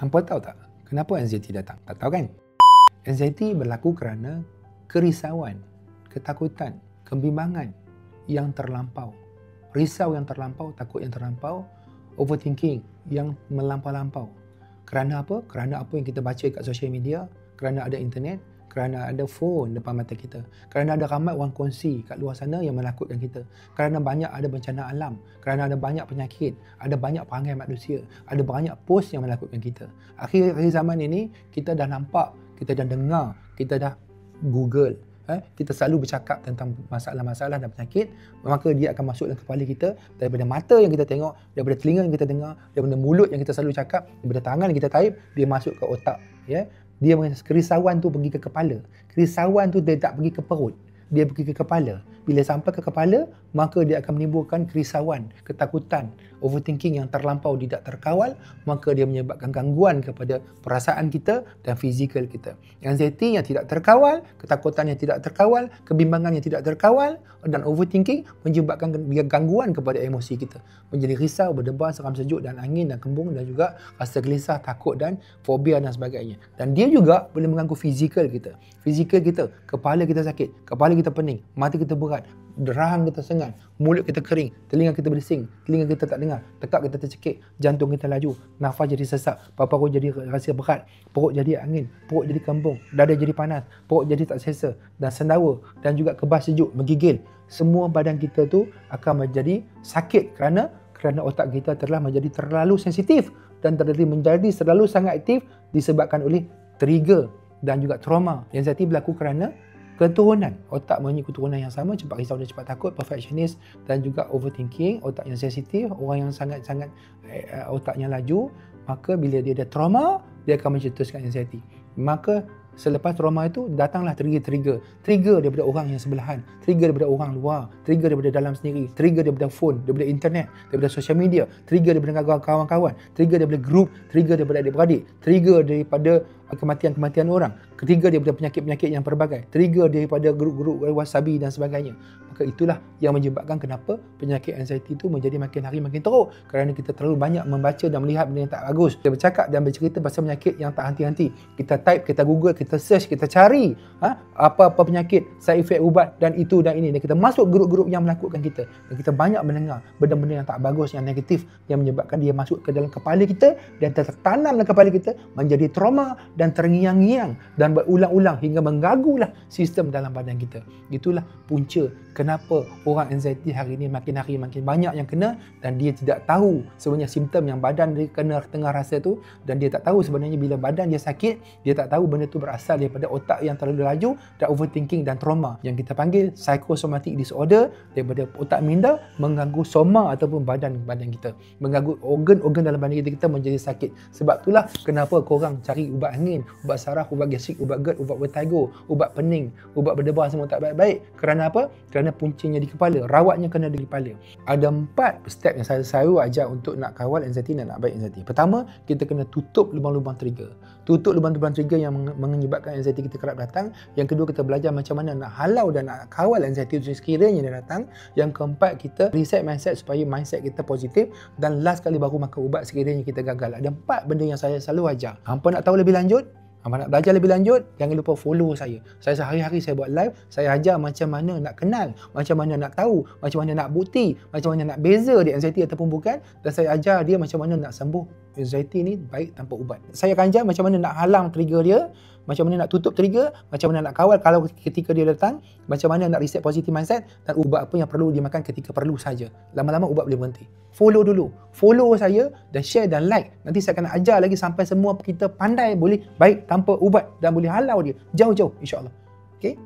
Hampa tahu tak kenapa anxiety datang? Tak tahu kan? Anxiety berlaku kerana kerisauan, ketakutan, kebimbangan yang terlampau. Risau yang terlampau, takut yang terlampau, overthinking yang melampau-lampau. Kerana apa? Kerana apa yang kita baca kat social media, kerana ada internet, kerana ada phone depan mata kita, kerana ada ramai orang kongsi kat luar sana yang menakutkan kita, kerana banyak ada bencana alam, kerana ada banyak penyakit, ada banyak perangai manusia, ada banyak post yang menakutkan kita. Akhir zaman ini, kita dah nampak, kita dah dengar, kita dah Google, kita selalu bercakap tentang masalah-masalah dan penyakit, maka dia akan masuk dalam kepala kita daripada mata yang kita tengok, daripada telinga yang kita dengar, daripada mulut yang kita selalu cakap, daripada tangan yang kita type, dia masuk ke otak. Dia kerisauan tu pergi ke kepala. Kerisauan tu dia tak pergi ke perut. Dia pergi ke kepala. Bila sampai ke kepala, maka dia akan menimbulkan kerisauan, ketakutan, overthinking yang terlampau tidak terkawal, maka dia menyebabkan gangguan kepada perasaan kita dan fizikal kita. Anxiety yang tidak terkawal, ketakutan yang tidak terkawal, kebimbangan yang tidak terkawal dan overthinking menyebabkan gangguan kepada emosi kita. Menjadi risau, berdebar, seram sejuk dan angin dan kembung dan juga rasa gelisah, takut dan fobia dan sebagainya. Dan dia juga boleh mengganggu fizikal kita. Fizikal kita, kepala kita sakit, kepala kita pening, mata kita berat, rahang kita sengat, mulut kita kering, telinga kita bersing, telinga kita tak dengar, tekak kita tercekik, jantung kita laju, nafas jadi sesak, paru-paru jadi rasa berat, perut jadi angin, perut jadi kembung, dada jadi panas, perut jadi tak selesa dan sendawa dan juga kebas sejuk, menggigil. Semua badan kita tu akan menjadi sakit kerana otak kita telah menjadi terlalu sensitif dan menjadi terlalu sangat aktif disebabkan oleh trigger dan juga trauma. Anxiety berlaku kerana keturunan. Otak mempunyai keturunan yang sama, cepat risau dan cepat takut, perfectionist dan juga overthinking, otak yang sensitif, orang yang sangat-sangat otaknya laju, maka bila dia ada trauma, dia akan mencetuskan anxiety. Maka selepas trauma itu, datanglah trigger daripada orang yang sebelahan, trigger daripada orang luar, trigger daripada dalam sendiri, trigger daripada phone, daripada internet, daripada social media, trigger daripada kawan-kawan, trigger daripada grup, trigger daripada adik-beradik, trigger daripada kematian-kematian orang, trigger daripada penyakit-penyakit yang pelbagai, trigger daripada grup-grup wasabi dan sebagainya. Maka itulah yang menyebabkan kenapa penyakit anxiety itu menjadi makin hari makin teruk, kerana kita terlalu banyak membaca dan melihat benda yang tak bagus. Kita bercakap dan bercerita pasal penyakit yang tak henti-henti. Kita type, kita google, kita search, kita cari apa-apa penyakit, side effect ubat dan itu dan ini, dan kita masuk grup-grup yang menakutkan kita, dan kita banyak mendengar benda-benda yang tak bagus, yang negatif, yang menyebabkan dia masuk ke dalam kepala kita dan tertanam dalam kepala kita, menjadi trauma dan terngiang-ngiang dan berulang-ulang hingga mengganggulah sistem dalam badan kita. Itulah punca kenapa orang anxiety hari ini makin hari makin banyak yang kena, dan dia tidak tahu sebenarnya simptom yang badan dia kena tengah rasa tu, dan dia tak tahu sebenarnya bila badan dia sakit, dia tak tahu benda tu berasal daripada otak yang terlalu laju dan overthinking dan trauma yang kita panggil psychosomatic disorder, daripada otak minda mengganggu soma ataupun badan kita, mengganggu organ-organ dalam badan kita menjadi sakit. Sebab itulah kenapa korang cari ubat angin, ubat saraf, ubat gastrik, ubat GERD, ubat vertigo, ubat pening, ubat berdebar semua tak baik-baik. Kerana apa? Kerana puncanya di kepala, rawatnya kena di kepala. Ada 4 step yang saya selalu ajar untuk nak kawal anxiety dan nak baik anxiety. Pertama, kita kena tutup lubang-lubang trigger. Tutup lubang-lubang trigger yang menyebabkan anxiety kita kerap datang. Yang kedua, kita belajar macam mana nak halau dan nak kawal anxiety itu sekiranya dia datang. Yang keempat, kita reset mindset supaya mindset kita positif. Dan last kali baru makan ubat sekiranya kita gagal. Ada 4 benda yang saya selalu ajar. Hampa nak tahu lebih lanjut? Hampa nak belajar lebih lanjut? Jangan lupa follow saya. Saya sehari-hari saya buat live. Saya ajar macam mana nak kenal, macam mana nak tahu, macam mana nak bukti, macam mana nak beza dia anxiety ataupun bukan. Dan saya ajar dia macam mana nak sembuh anxiety ni baik tanpa ubat. Saya akan ajar macam mana nak halang trigger dia, macam mana nak tutup trigger, macam mana nak kawal kalau ketika dia datang, macam mana nak reset positive mindset, dan ubat apa yang perlu dimakan ketika perlu saja. Lama-lama ubat boleh berhenti. Follow dulu. Follow saya dan share dan like. Nanti saya akan ajar lagi sampai semua kita pandai boleh baik tanpa ubat dan boleh halau dia jauh-jauh, insya-Allah. Okey?